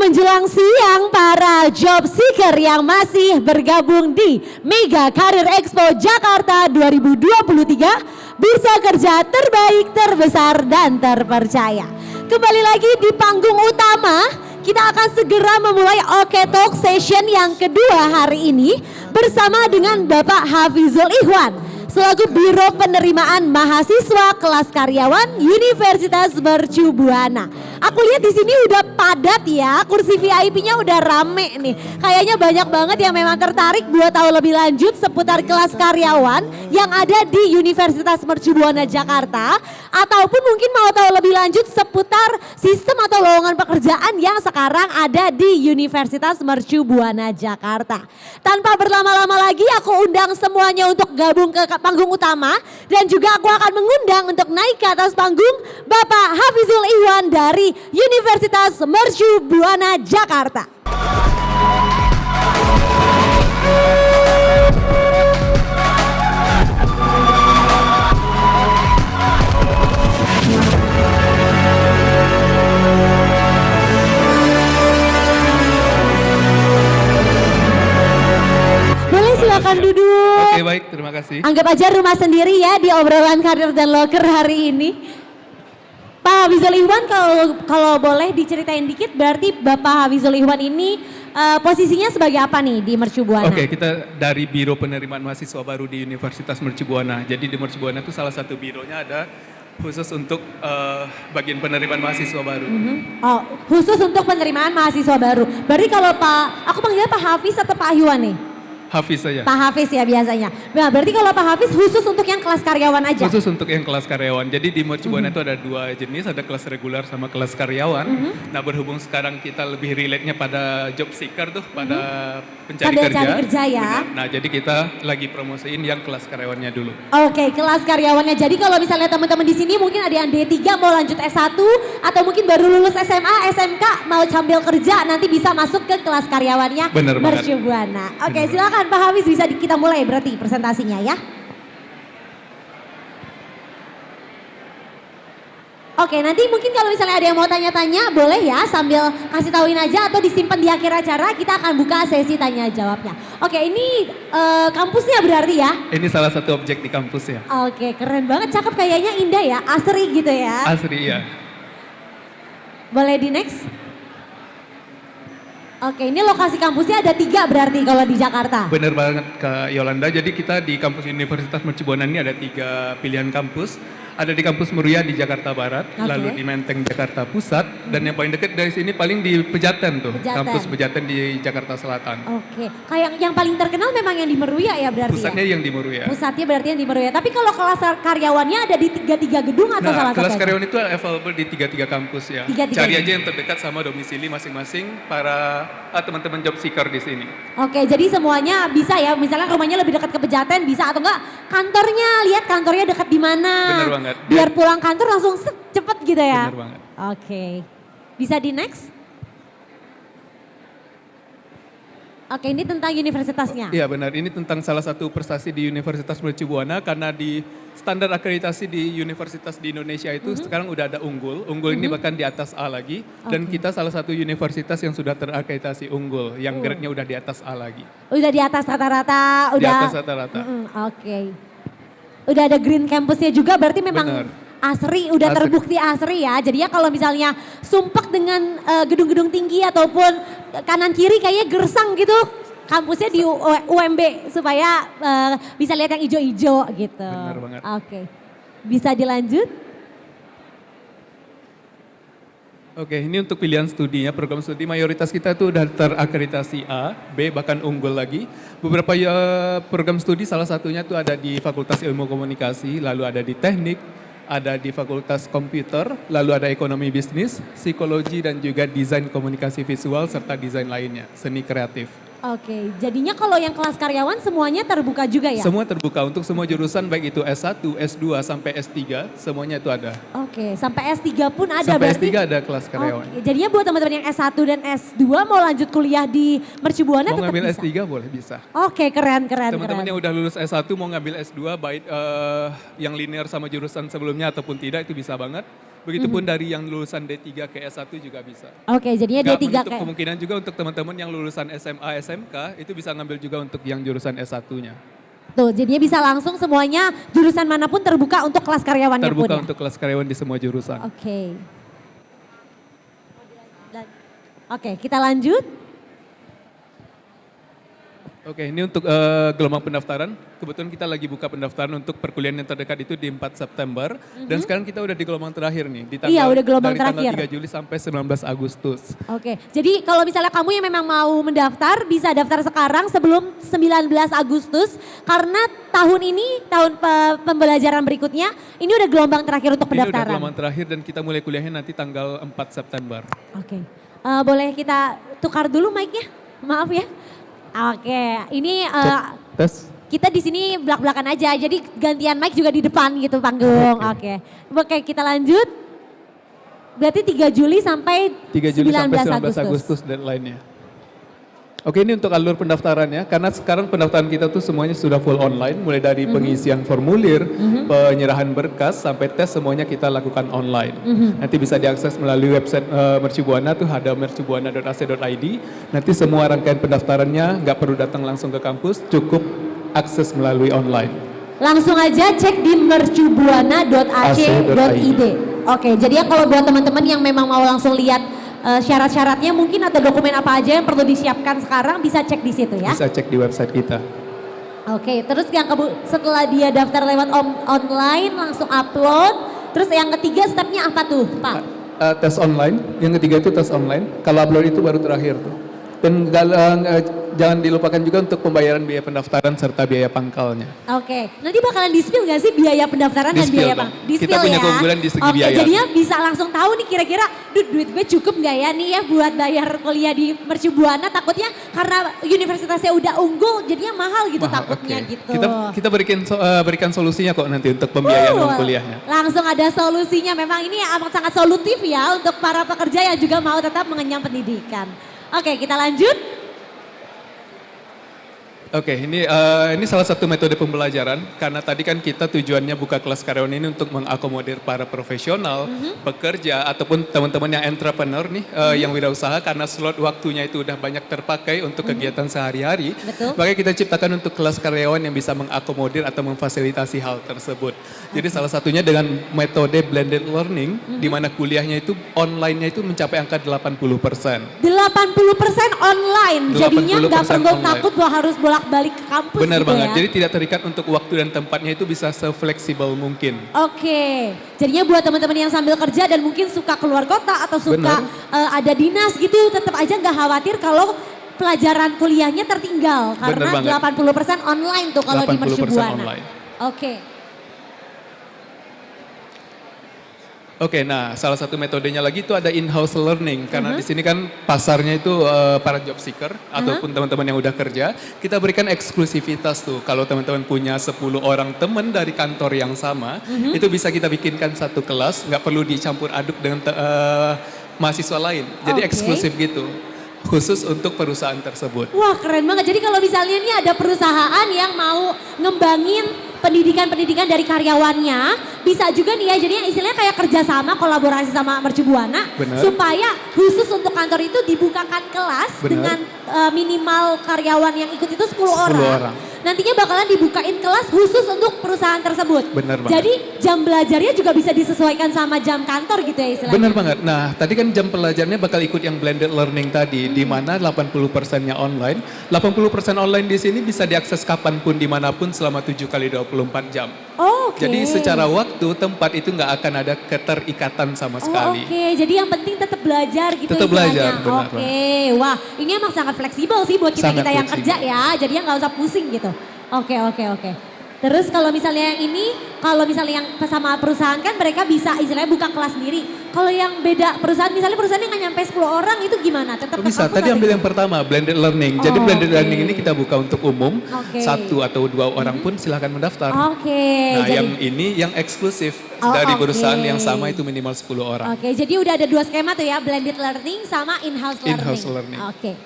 menjelang siang para job seeker yang masih bergabung di Mega Career Expo Jakarta 2023, bursa kerja terbaik, terbesar dan terpercaya. Kembali lagi di panggung utama, kita akan segera memulai Oke Talk session yang kedua hari ini bersama dengan Bapak Hafizul Ikhwan selaku Biro Penerimaan Mahasiswa Kelas Karyawan Universitas Mercu Buana. Aku lihat di sini udah padat ya, kursi VIP-nya udah rame nih. Kayaknya banyak banget yang memang tertarik buat tahu lebih lanjut seputar kelas karyawan yang ada di Universitas Mercu Buana Jakarta, ataupun mungkin mau tahu lebih lanjut seputar sistem atau lowongan pekerjaan yang sekarang ada di Universitas Mercu Buana Jakarta. Tanpa berlama-lama lagi, aku undang semuanya untuk gabung ke panggung utama, dan juga aku akan mengundang untuk naik ke atas panggung Bapak Hafizul Ikhwan dari Universitas Mercu Buana Jakarta. Boleh silakan duduk. Oke, baik, terima kasih. Anggap aja rumah sendiri ya di obrolan karir dan loker hari ini. Pak Hafizul Ikhwan, kalau boleh diceritain dikit, berarti Bapak Hafizul Ikhwan ini posisinya sebagai apa nih di Mercu Buana? Oke, kita dari Biro Penerimaan Mahasiswa Baru di Universitas Mercu Buana. Jadi di Mercu Buana itu salah satu bironya ada khusus untuk bagian penerimaan mahasiswa baru. Oh, khusus untuk penerimaan mahasiswa baru. Berarti kalau aku panggilnya Pak Hafiz atau Pak Ikhwan nih? Hafiz saja. Pak Hafiz ya biasanya. Nah, berarti kalau Pak Hafiz khusus untuk yang kelas karyawan aja? Khusus untuk yang kelas karyawan. Jadi di Mercu Buana itu ada dua jenis, ada kelas reguler sama kelas karyawan. Nah, berhubung sekarang kita lebih relate-nya pada job seeker tuh, pada pencari Sambil kerja. cari kerja ya. Benar. Nah, jadi kita lagi promosiin yang kelas karyawannya dulu. Oke, kelas karyawannya. Jadi kalau misalnya teman-teman di sini mungkin ada yang D3 mau lanjut S1 atau mungkin baru lulus SMA, SMK mau sambil kerja, nanti bisa masuk ke kelas karyawannya Bener banget. Mercu Buana. Oke, silakan Pak Hafiz, bisa kita mulai berarti presentasinya ya. Oke, nanti mungkin kalau misalnya ada yang mau tanya-tanya boleh ya sambil kasih tauin aja atau disimpan di akhir acara, kita akan buka sesi tanya jawabnya. Oke, ini kampusnya berarti ya? Ini salah satu objek di kampus ya. Oke, keren banget, cakep, kayaknya indah ya, asri gitu ya. Asri ya. Boleh di next? Oke, ini lokasi kampusnya ada 3 berarti kalau di Jakarta. Benar banget Kak Yolanda. Jadi kita di kampus Universitas Mercu Buana ini ada 3 pilihan kampus. Ada di kampus Muria di Jakarta Barat, lalu di Menteng Jakarta Pusat, dan yang paling dekat dari sini paling di Pejaten tuh, kampus Pejaten di Jakarta Selatan. Oke, kayak yang paling terkenal memang yang di Meruya ya berarti. Pusatnya ya? yang di Meruya. Pusatnya berarti yang di Meruya. Tapi kalau kelas karyawannya ada di 3 gedung atau salah satu? Kelas karyawan itu available di 3 kampus ya. Cari aja yang terdekat sama domisili masing-masing para teman-teman job seeker di sini. Oke, jadi semuanya bisa ya. Misalnya rumahnya lebih dekat ke Pejaten bisa, atau enggak kantornya, lihat kantornya dekat di mana. Benar banget. Biar pulang kantor langsung cepet gitu ya. Benar banget. Oke, bisa di next? Oke, ini tentang universitasnya. Iya benar, ini tentang salah satu prestasi di Universitas Mercu Buana, karena di standar akreditasi di universitas di Indonesia itu sekarang udah ada unggul. Unggul ini bahkan di atas A lagi, dan kita salah satu universitas yang sudah terakreditasi unggul, yang grade-nya udah di atas A lagi. Udah di atas rata-rata, udah. Di atas rata-rata. Oke. Udah ada green campusnya juga, berarti memang Benar. asri, udah Asri. terbukti asri ya. Jadinya kalau misalnya sumpek dengan gedung-gedung tinggi ataupun kanan kiri kayaknya gersang gitu, kampusnya di UMB supaya bisa lihat yang hijau-hijau gitu. Benar banget. Oke, bisa dilanjut? Oke, ini untuk pilihan studinya, program studi mayoritas kita itu udah terakreditasi A, B bahkan unggul lagi. Beberapa program studi salah satunya tuh ada di Fakultas Ilmu Komunikasi, lalu ada di Teknik, ada di Fakultas Komputer, lalu ada Ekonomi Bisnis, Psikologi, dan juga Desain Komunikasi Visual serta desain lainnya, seni kreatif. Oke, jadinya kalau yang kelas karyawan semuanya terbuka juga ya? Semua terbuka untuk semua jurusan baik itu S1, S2 sampai S3, semuanya itu ada. Oke, sampai S3 pun ada Sampai berarti? S3 ada kelas karyawan. Oke, jadinya buat teman-teman yang S1 dan S2 mau lanjut kuliah di Mercu Buana Mau tetap ngambil bisa? S3 boleh bisa. Oke, keren. Teman-teman yang udah lulus S1 mau ngambil S2 baik yang linear sama jurusan sebelumnya ataupun tidak itu bisa banget. Begitupun dari yang lulusan D3 ke S1 juga bisa. Oke, jadinya Nggak D3 menutup kayak. kemungkinan juga untuk teman-teman yang lulusan SMA, SMK itu bisa ngambil juga untuk yang jurusan S1-nya. Tuh, jadinya bisa langsung semuanya jurusan manapun terbuka untuk kelas karyawannya pun Terbuka ya? untuk kelas karyawan di semua jurusan. Oke. Oke, kita lanjut. Oke, ini untuk gelombang pendaftaran. Kebetulan kita lagi buka pendaftaran untuk perkuliahan yang terdekat itu di 4 September. Dan sekarang kita udah di gelombang terakhir nih. Di Iya, udah gelombang dari terakhir. tanggal 3 Juli sampai 19 Agustus. Oke, jadi kalau misalnya kamu yang memang mau mendaftar, bisa daftar sekarang sebelum 19 Agustus. Karena tahun ini, tahun pembelajaran berikutnya, ini udah gelombang terakhir untuk Ini udah pendaftaran. gelombang terakhir dan kita mulai kuliahnya nanti tanggal 4 September. Oke, boleh kita tukar dulu mic-nya? Maaf ya. Oke, ini Tes. kita di sini belak-belakan aja, jadi gantian mic juga di depan gitu panggung. Oke, kita lanjut. Berarti 3 Juli sampai 3 Juli sampai 19 19 Agustus deadline-nya. Oke, ini untuk alur pendaftarannya, karena sekarang pendaftaran kita tuh semuanya sudah full online, mulai dari pengisian formulir, penyerahan berkas, sampai tes semuanya kita lakukan online. Nanti bisa diakses melalui website Mercu Buana tuh ada mercubuana.ac.id. Nanti semua rangkaian pendaftarannya nggak perlu datang langsung ke kampus, cukup akses melalui online. Langsung aja cek di mercubuana.ac.id. Oke, jadi ya kalau buat teman-teman yang memang mau langsung lihat syarat-syaratnya mungkin atau dokumen apa aja yang perlu disiapkan sekarang bisa cek di situ ya. Bisa cek di website kita. Oke, terus yang setelah dia daftar lewat online langsung upload. Terus yang ketiga stepnya apa tuh, Pak? Tes online, yang ketiga itu tes online. Kalau upload itu baru terakhir tuh. Dan jangan dilupakan juga untuk pembayaran biaya pendaftaran serta biaya pangkalnya. Oke, nanti bakalan di-spill gak sih biaya pendaftaran dan Di-spill biaya dong. Di-spill Kita punya ya? keunggulan di segi Oke, biaya. jadinya bisa langsung tahu nih kira-kira duit gue cukup gak ya nih ya buat bayar kuliah di Mercu Buana. Takutnya karena universitasnya udah unggul jadinya mahal gitu takutnya Oke. gitu. Kita berikan solusinya kok nanti untuk pembiayaan uang kuliahnya. Langsung ada solusinya, memang ini amat sangat solutif ya untuk para pekerja yang juga mau tetap mengenyam pendidikan. Oke, kita lanjut. Oke, ini salah satu metode pembelajaran karena tadi kan kita tujuannya buka kelas karyawan ini untuk mengakomodir para profesional, pekerja ataupun teman-teman yang entrepreneur nih, yang wirausaha karena slot waktunya itu udah banyak terpakai untuk kegiatan sehari-hari. Betul. Makanya kita ciptakan untuk kelas karyawan yang bisa mengakomodir atau memfasilitasi hal tersebut. Jadi salah satunya dengan metode blended learning di mana kuliahnya itu online-nya itu mencapai angka 80%. 80% online, jadinya nggak 80% perlu online. takut bahwa harus bolak-balik ke kampus. Benar gitu banget, ya. jadi tidak terikat untuk waktu dan tempatnya itu bisa se-fleksibel mungkin. Oke, jadinya buat teman-teman yang sambil kerja dan mungkin suka keluar kota atau suka ada dinas gitu, tetap aja nggak khawatir kalau pelajaran kuliahnya tertinggal Bener karena banget. 80% online tuh kalau di Mercu 80% Buana. online. Oke. Oke, nah salah satu metodenya lagi itu ada in-house learning karena di sini kan pasarnya itu para job seeker ataupun teman-teman yang udah kerja, kita berikan eksklusivitas tuh. Kalau teman-teman punya 10 orang teman dari kantor yang sama, itu bisa kita bikinkan satu kelas, nggak perlu dicampur aduk dengan mahasiswa lain. Jadi Oke. eksklusif gitu, khusus untuk perusahaan tersebut. Wah keren banget, jadi kalau misalnya nih ada perusahaan yang mau ngembangin pendidikan-pendidikan dari karyawannya, bisa juga nih ya, jadinya istilahnya kayak kerjasama, kolaborasi sama Mercu Buana, Bener. supaya khusus untuk kantor itu dibukakan kelas Bener. dengan minimal karyawan yang ikut itu 10 orang. orang. Nantinya bakalan dibukain kelas khusus untuk perusahaan tersebut. Bener banget. Jadi jam belajarnya juga bisa disesuaikan sama jam kantor gitu ya istilahnya. Benar banget. Nah, tadi kan jam pelajarannya bakal ikut yang blended learning tadi, di mana 80%-nya online. 80% online di sini bisa diakses kapanpun, dimanapun selama 7 kali 24 jam. Oke. Jadi secara waktu, tempat itu nggak akan ada keterikatan sama sekali. Oke, jadi yang penting tetap belajar gitu Tetap belajar, istilahnya. benar, Oke, wah ini emang sangat fleksibel sih buat kita-kita Sangat yang fleksibel. kerja ya, jadinya nggak usah pusing gitu. Oke. Terus kalau misalnya yang ini, kalau misalnya yang sama perusahaan kan mereka bisa istilahnya buka kelas sendiri. kalau yang beda perusahaan, misalnya perusahaan yang nggak nyampe 10 orang itu gimana? Tetap Oh, ke bisa, kampus tadi atau ambil gimana? yang pertama, blended learning. Jadi Oh, blended oke. learning ini kita buka untuk umum, Oke. 1 atau 2 orang pun silahkan mendaftar. Oke, Nah, jadi yang ini yang eksklusif Oh, dari oke. perusahaan yang sama itu minimal 10 orang. Oke, jadi udah ada 2 skema tuh ya, blended learning sama in-house learning. In-house learning. Oke.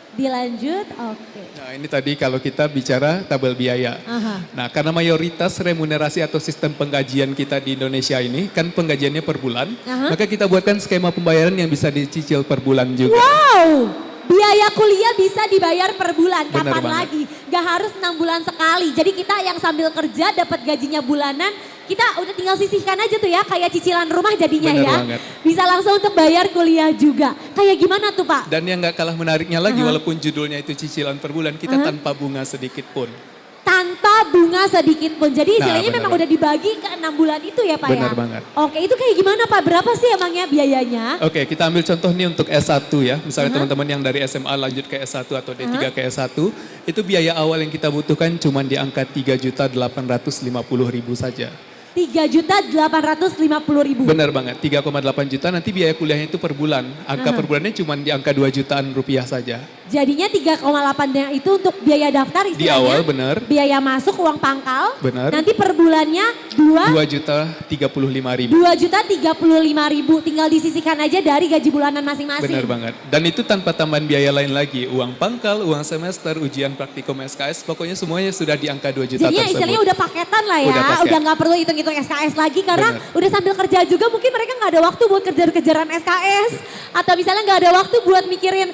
Dilanjut, oke. Nah, ini tadi kalau kita bicara tabel biaya. Aha. Nah, karena mayoritas remunerasi atau sistem penggajian kita di Indonesia ini kan penggajiannya per bulan, Aha. maka kita buatkan skema pembayaran yang bisa dicicil per bulan juga. Wow, biaya kuliah bisa dibayar per bulan, Bener kapan banget. lagi? Gak harus 6 bulan sekali. Jadi kita yang sambil kerja dapat gajinya bulanan, kita udah tinggal sisihkan aja tuh ya, kayak cicilan rumah jadinya Bener ya. banget. Bisa langsung untuk bayar kuliah juga. Kayak gimana tuh Pak? Dan yang nggak kalah menariknya lagi, walaupun judulnya itu cicilan per bulan, kita tanpa bunga sedikit pun. Tanpa bunga sedikit pun. Jadi istilahnya bener memang banget. udah dibagi ke 6 bulan itu ya Pak Bener ya? banget. Oke, itu kayak gimana Pak? Berapa sih emangnya biayanya? Oke, kita ambil contoh nih untuk S1 ya. Misalnya teman-teman yang dari SMA lanjut ke S1 atau D3 ke S1, itu biaya awal yang kita butuhkan cuma di angka 3.850.000 saja. 3.850.000. Benar banget, 3,8 juta nanti biaya kuliahnya itu per bulan. Angka per bulannya cuma di angka 2 jutaan rupiah saja. Jadinya 3,8 itu untuk biaya daftar Di istilahnya. awal benar, Biaya masuk uang pangkal. Benar. Nanti per bulannya 2.035.000. 2.035.000. Tinggal disisihkan aja dari gaji bulanan masing-masing. Benar banget. Dan itu tanpa tambahan biaya lain lagi. Uang pangkal, uang semester, ujian praktikum SKS, pokoknya semuanya sudah di angka 2 juta Jadinya tersebut. istilahnya udah paketan lah ya. Udah paket. Udah nggak perlu hitung-hitung SKS lagi karena Benar. udah sambil kerja juga mungkin mereka nggak ada waktu buat kejar-kejaran SKS. Atau misalnya nggak ada waktu buat mikirin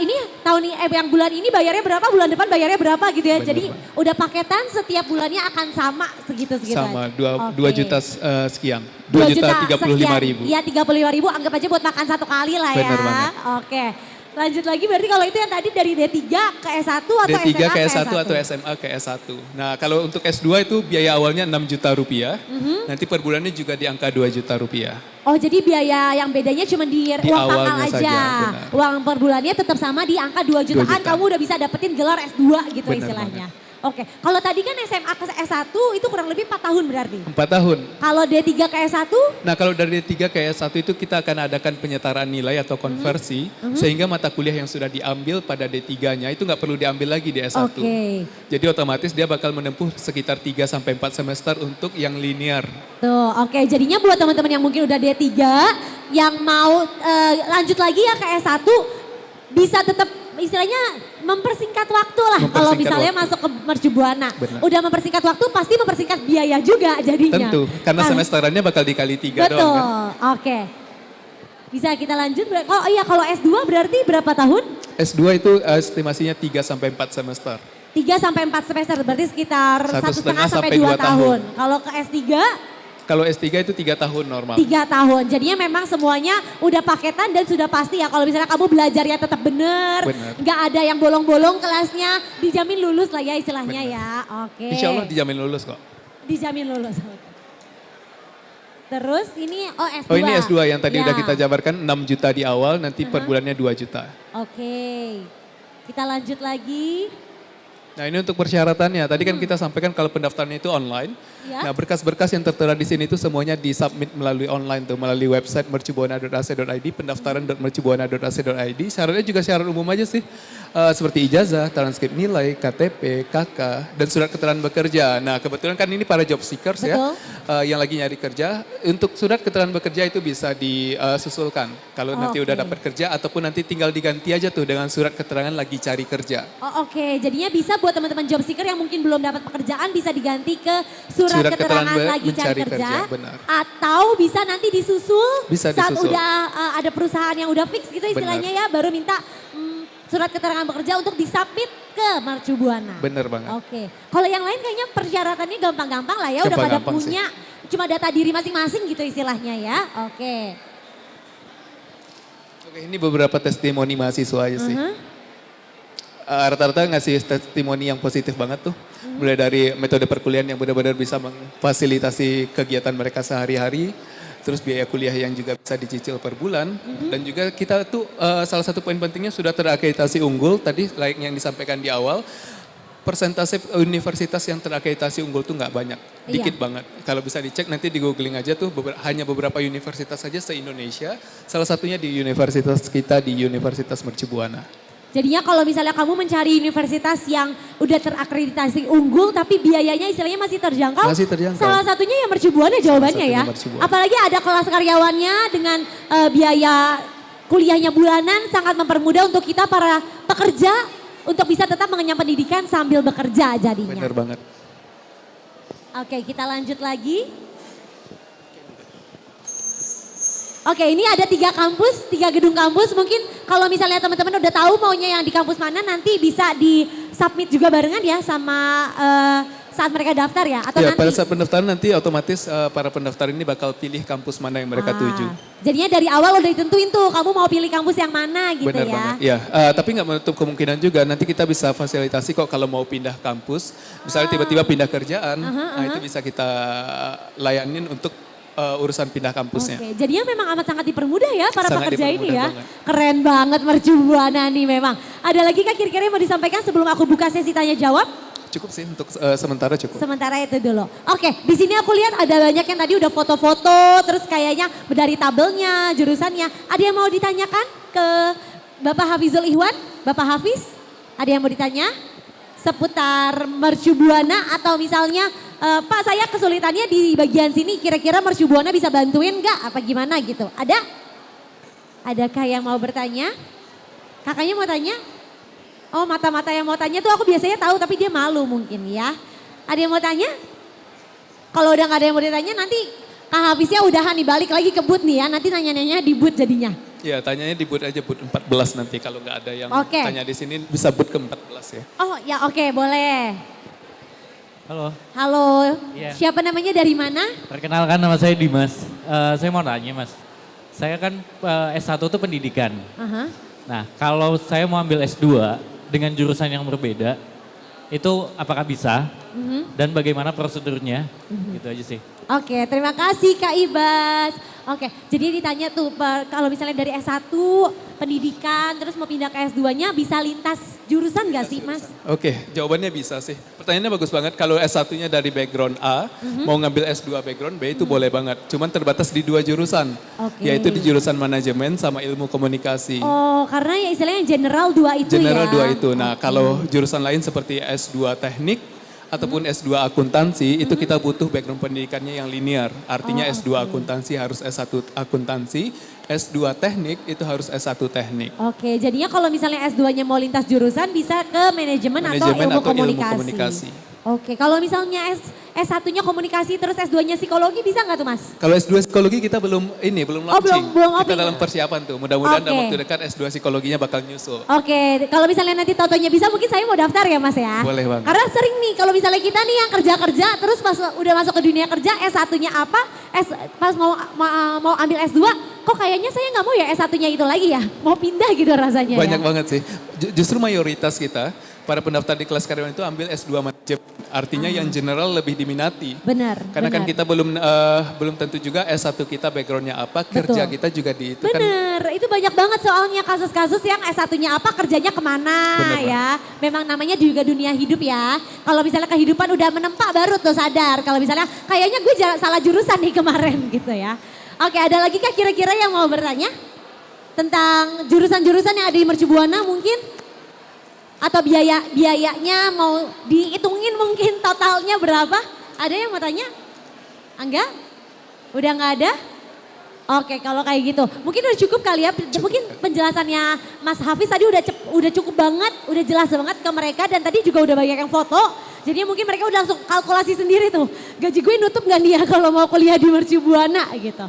ini tahun ini yang bulan ini bayarnya berapa, bulan depan bayarnya berapa gitu ya. Benar Jadi banget. udah paketan setiap bulannya akan sama segitu-segitu. Sama, aja. 2 Oke. juta sekian. 2 2 juta 35.000. Iya 35.000 anggap aja buat makan satu kali lah ya. Bener banget. Oke. Lanjut lagi berarti kalau itu yang tadi dari D3 ke S1 atau D3 SMA ke S1 atau SMA ke S1. Nah kalau untuk S2 itu biaya awalnya 6 juta rupiah. Nanti per bulannya juga di angka 2 juta rupiah. Oh jadi biaya yang bedanya cuma di uang pangkal awalnya aja. saja, benar. Uang per bulannya tetap sama di angka 2 jutaan. 2 juta. Kamu udah bisa dapetin gelar S2 gitu Benar istilahnya. Oke, kalau tadi kan SMA ke S1 itu kurang lebih 4 tahun berarti. 4 tahun. Kalau D3 ke S1 Nah kalau dari D3 ke S1 itu kita akan adakan penyetaraan nilai atau konversi. Sehingga mata kuliah yang sudah diambil pada D3-nya itu nggak perlu diambil lagi di S1. Oke. Jadi otomatis dia bakal menempuh sekitar 3 sampai 4 semester untuk yang linear. Tuh, oke. Jadinya buat teman-teman yang mungkin udah D3 yang mau lanjut lagi ya ke S1 bisa tetap istilahnya mempersingkat waktu lah. Kalau Mempersingkat misalnya waktu. masuk ke Mercubuana. Benar. Udah mempersingkat waktu pasti mempersingkat biaya juga jadinya. Tentu, karena Nah, semesterannya bakal dikali 3 betul. doang kan. Oke. Bisa kita lanjut. Oh iya kalau S2 berarti berapa tahun? S2 itu estimasinya 3 sampai 4 semester. 3 sampai 4 semester berarti sekitar 1,5 1,5 sampai sampai 2 2 tahun. Kalau ke S3 Kalau S3 itu 3 tahun normal. 3 tahun. Jadinya memang semuanya udah paketan dan sudah pasti ya. Kalau misalnya kamu belajarnya tetap benar, Benar. nggak ada yang bolong-bolong kelasnya, dijamin lulus lah ya istilahnya Benar. ya. Oke. Insya Allah dijamin lulus kok. Dijamin lulus. Oke. Terus ini S2. Oh ini S2 yang tadi Ya. udah kita jabarkan 6 juta di awal, nanti per bulannya 2 juta. Oke. Kita lanjut lagi. Nah ini untuk persyaratannya, tadi kan kita sampaikan kalau pendaftarannya itu online. Ya. Nah berkas-berkas yang tertera di sini itu semuanya disubmit melalui online tuh, melalui website mercubuana.ac.id, pendaftaran.mercubuana.ac.id. Syaratnya juga syarat umum aja sih, seperti ijazah, transkrip nilai, KTP, KK, dan surat keterangan bekerja. Nah kebetulan kan ini para job seekers ya, Betul. yang lagi nyari kerja. Untuk surat keterangan bekerja itu bisa disusulkan kalau nanti udah Oke. dapat kerja, ataupun nanti tinggal diganti aja tuh dengan surat keterangan lagi cari kerja. Oh, oke, jadinya bisa buat teman-teman job seeker yang mungkin belum dapat pekerjaan bisa diganti ke surat Surat keterangan keterangan lagi cari mencari kerja, kerja, benar. atau bisa nanti disusul Bisa saat disusul. udah ada perusahaan yang udah fix gitu istilahnya ya, baru minta surat keterangan bekerja untuk disubmit ke Mercubuana. Bener banget. Oke, kalau yang lain kayaknya persyaratannya gampang-gampang lah ya, udah pada Gampang-gampang sih. punya cuma data diri masing-masing gitu istilahnya ya. Oke. Oke, ini beberapa testimoni mahasiswa aja sih. Rata-rata ngasih testimoni yang positif banget tuh. Mulai dari metode perkuliahan yang benar-benar bisa memfasilitasi kegiatan mereka sehari-hari. Terus biaya kuliah yang juga bisa dicicil per bulan. Dan juga kita tuh salah satu poin pentingnya sudah terakreditasi unggul tadi layaknya yang disampaikan di awal. persentase universitas yang terakreditasi unggul tuh nggak banyak, dikit banget. Kalau bisa dicek nanti di googling aja tuh hanya beberapa universitas saja se-Indonesia. Salah satunya di universitas kita di Universitas Mercu Buana. Jadinya kalau misalnya kamu mencari universitas yang udah terakreditasi unggul tapi biayanya istilahnya masih terjangkau. Masih terjangkau. Salah satunya ya Mercu Buana jawabannya ya. Mercu Buana. Apalagi ada kelas karyawannya dengan biaya kuliahnya bulanan sangat mempermudah untuk kita para pekerja untuk bisa tetap mengenyam pendidikan sambil bekerja jadinya. Benar banget. Oke, kita lanjut lagi. Oke, ini ada 3 kampus, 3 gedung kampus. Mungkin kalau misalnya teman-teman udah tahu maunya yang di kampus mana, nanti bisa di-submit juga barengan ya sama saat mereka daftar ya? Atau Ya, nanti? pada saat pendaftaran nanti otomatis para pendaftar ini bakal pilih kampus mana yang mereka tuju. Jadinya dari awal udah ditentuin tuh, kamu mau pilih kampus yang mana gitu Benar ya? banget, ya. Tapi nggak menutup kemungkinan juga nanti kita bisa fasilitasi kok kalau mau pindah kampus. Misalnya tiba-tiba pindah kerjaan, nah itu bisa kita layanin untuk urusan pindah kampusnya. Oke, jadinya memang amat sangat dipermudah ya para Sangat pekerja ini ya. dipermudah banget. Keren banget Mercu Buana nih memang. Ada lagi kak kira-kira yang mau disampaikan sebelum aku buka sesi tanya jawab? Cukup sih untuk sementara cukup. Sementara itu dulu. Oke, di sini aku lihat ada banyak yang tadi udah foto-foto, terus kayaknya dari tabelnya, jurusannya. Ada yang mau ditanyakan ke Bapak Hafizul Ihwan? Bapak Hafiz? Ada yang mau ditanya? Seputar Mercu Buana atau misalnya Pak saya kesulitannya di bagian sini kira-kira Mercu Buana bisa bantuin nggak apa gimana gitu. Ada? Adakah yang mau bertanya? Kakaknya mau tanya? Oh mata-mata yang mau tanya tuh aku biasanya tahu tapi dia malu mungkin ya. Ada yang mau tanya? Kalau udah nggak ada yang mau ditanya nanti Kak Hafiznya udahan nih balik lagi ke booth nih ya. Nanti nanya-nanya di booth jadinya. Ya tanyanya di booth aja booth 14 nanti kalau nggak ada yang Oke. tanya di sini bisa booth ke 14 ya. Oh ya oke boleh. Halo, Halo, Iya. siapa namanya dari mana? perkenalkan nama saya Dimas. Saya mau nanya mas, saya kan S1 itu pendidikan. Aha. Nah kalau saya mau ambil S2 dengan jurusan yang berbeda, itu apakah bisa? Dan bagaimana prosedurnya? Gitu aja sih. Oke, terima kasih Kak Ibas. Oke, jadi ditanya tuh kalau misalnya dari S1 pendidikan terus mau pindah ke S2-nya bisa lintas jurusan gak sih Mas? Oke, jawabannya bisa sih. Pertanyaannya bagus banget. Kalau S1-nya dari background A, mau ngambil S2 background B itu boleh banget. Cuman terbatas di 2 jurusan, Oke. yaitu di jurusan manajemen sama ilmu komunikasi. Oh, karena ya istilahnya yang general 2 itu General ya. 2 itu. Nah, kalau jurusan lain seperti S2 teknik ataupun S2 akuntansi itu kita butuh background pendidikannya yang linear. Artinya S2 akuntansi harus S1 akuntansi, S2 teknik itu harus S1 teknik. Oke, jadinya kalau misalnya S2-nya mau lintas jurusan bisa ke manajemen atau Manajemen ilmu atau ilmu komunikasi. komunikasi. Oke, kalau misalnya S1-nya komunikasi terus S2-nya psikologi bisa nggak tuh Mas? Kalau S2 psikologi kita belum launching. belum Kita opening. dalam persiapan tuh. Mudah-mudahan dalam Oke. waktu dekat S2 psikologinya bakal nyusul. Oke, kalau misalnya nanti tatonya bisa mungkin saya mau daftar ya Mas ya. Boleh banget. Karena sering nih kalau misalnya kita nih yang kerja-kerja terus pas udah masuk ke dunia kerja S1-nya apa, pas mau ambil S2 kok kayaknya saya nggak mau ya S1-nya itu lagi ya. Mau pindah gitu rasanya Banyak ya. banget sih. Justru mayoritas kita para pendaftar di kelas karyawan itu ambil S2 manajemen. Artinya yang general lebih diminati. Benar. Karena kan benar. kita belum tentu juga S1 kita backgroundnya apa, kerja Betul. kita juga di itu kan. Bener, itu banyak banget soalnya kasus-kasus yang S1-nya apa, kerjanya kemana Bener, ya. Memang namanya juga dunia hidup ya. Kalau misalnya kehidupan udah menempa baru tuh sadar. Kalau misalnya kayaknya gue salah jurusan nih kemarin gitu ya. Oke, ada lagi kah kira-kira yang mau bertanya? Tentang jurusan-jurusan yang ada di Mercu Buana mungkin? Atau biayanya mau dihitungin mungkin totalnya berapa? Ada yang mau tanya? Enggak? Udah nggak ada? Oke, kalau kayak gitu. Mungkin udah cukup kali ya. Mungkin penjelasannya Mas Hafiz tadi udah cukup banget, udah jelas banget ke mereka dan tadi juga udah banyak yang foto. Jadi mungkin mereka udah langsung kalkulasi sendiri tuh. Gaji gue nutup nggak nih ya kalau mau kuliah di Mercu Buana gitu.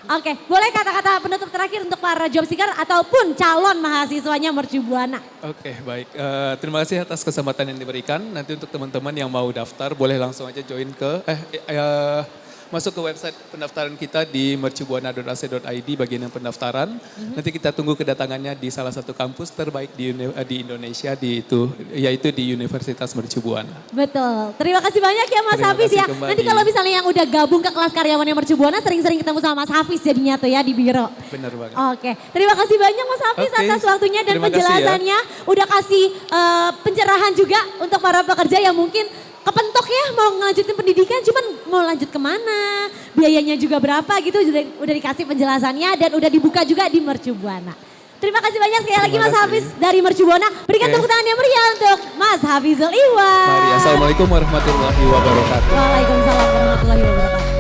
Oke, boleh kata-kata penutup terakhir untuk para job seeker ataupun calon mahasiswanya Mercu Buana. Oke, baik. Terima kasih atas kesempatan yang diberikan. Nanti untuk teman-teman yang mau daftar boleh langsung aja join ke masuk ke website pendaftaran kita di mercubuana.ac.id bagian yang pendaftaran. Nanti kita tunggu kedatangannya di salah satu kampus terbaik di Indonesia yaitu di Universitas Mercubuana. Betul. Terima kasih banyak ya Mas Terima Hafiz kasih ya. kembali. Nanti kalau misalnya yang udah gabung ke kelas karyawannya Mercubuana sering-sering ketemu sama Mas Hafiz jadinya tuh ya di biro. Benar banget. Oke, terima kasih banyak Mas Hafiz Oke, atas waktunya dan terima kasih ya. penjelasannya. Udah kasih pencerahan juga untuk para pekerja yang mungkin kepentok ya mau ngelanjutin pendidikan cuman mau lanjut kemana, biayanya juga berapa gitu udah dikasih penjelasannya dan udah dibuka juga di Mercubuana. Terima kasih banyak sekali lagi Mas kasih. Hafiz dari Mercubuana. Berikan Oke. tepuk tangan yang meriah untuk Mas Hafizul Iwan. Mari, Assalamualaikum warahmatullahi wabarakatuh. Waalaikumsalam warahmatullahi wabarakatuh.